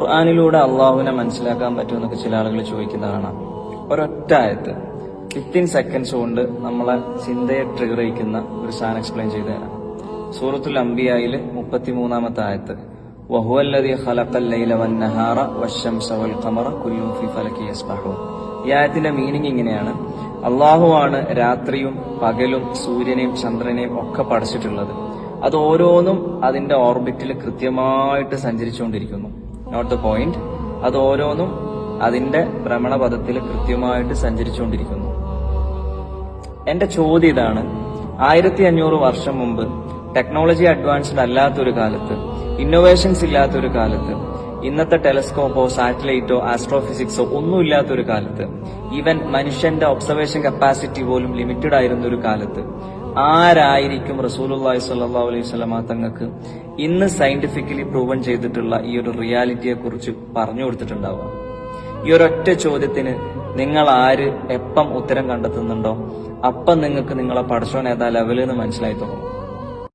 ഖുർആനിലൂടെ അള്ളാഹുവിനെ മനസ്സിലാക്കാൻ പറ്റുമെന്നൊക്കെ ചില ആളുകൾ ചോദിക്കുന്നതാണ്. ഒരൊറ്റ ആയത്ത് 15 സെക്കൻഡ്സ് കൊണ്ട് നമ്മളെ ചിന്തയെ ട്രിഗർ ചെയ്യിക്കുന്ന ഒരു സാധനം എക്സ്പ്ലെയിൻ ചെയ്തു തരാം. സൂറത്തുൽ അംബിയായില് 33-ാമത്തെ ആയത്ത്, വഹുവല്ലദീ ഖലഖൽ ലൈല വന്നഹാറ വശംസ വൽ ഖമറ കുല്ലുൻ ഫീ ഫലകി യസ്ബഹൂൻ. ഈ ആയത്തിന്റെ മീനിങ് ഇങ്ങനെയാണ്: അള്ളാഹുവാണ് രാത്രിയും പകലും സൂര്യനെയും ചന്ദ്രനെയും ഒക്കെ പഠിച്ചിട്ടുള്ളത്. അത് ഓരോന്നും അതിന്റെ ഓർബിറ്റിൽ കൃത്യമായിട്ട് സഞ്ചരിച്ചുകൊണ്ടിരിക്കുന്നു. Not the point. അത് ഓരോന്നും അതിന്റെ ഭ്രമണപഥത്തിൽ കൃത്യമായിട്ട് സഞ്ചരിച്ചുകൊണ്ടിരിക്കുന്നു. എന്റെ ചോദ്യം ഇതാണ്: 1500 വർഷം മുമ്പ് ടെക്നോളജി അഡ്വാൻസ്ഡ് അല്ലാത്തൊരു കാലത്ത്, ഇന്നോവേഷൻസ് ഇല്ലാത്തൊരു കാലത്ത്, ഇന്നത്തെ ടെലസ്കോപ്പോ സാറ്റലൈറ്റോ ആസ്ട്രോഫിസിക്സോ ഒന്നുമില്ലാത്തൊരു കാലത്ത്, ഈവൻ മനുഷ്യന്റെ ഒബ്സർവേഷൻ കപ്പാസിറ്റി പോലും ലിമിറ്റഡ് ആയിരുന്ന ഒരു കാലത്ത് ആരായിരിക്കും റസൂലുള്ളാഹി സ്വല്ലല്ലാഹു അലൈഹി വസല്ലമ തങ്ങൾക്ക് ഇന്ന് സയന്റിഫിക്കലി പ്രൂവൺ ചെയ്തിട്ടുള്ള ഈ ഒരു റിയാലിറ്റിയെ കുറിച്ച് പറഞ്ഞു കൊടുത്തിട്ടുണ്ടാവുക? ഈ ഒരൊറ്റ ചോദ്യത്തിന് നിങ്ങൾ ആര് എപ്പം ഉത്തരം കണ്ടെത്തുന്നുണ്ടോ അപ്പം നിങ്ങൾക്ക് നിങ്ങളെ പടച്ചോൻ ഏതാ ലെവലെന്ന് മനസ്സിലായി തുടങ്ങും.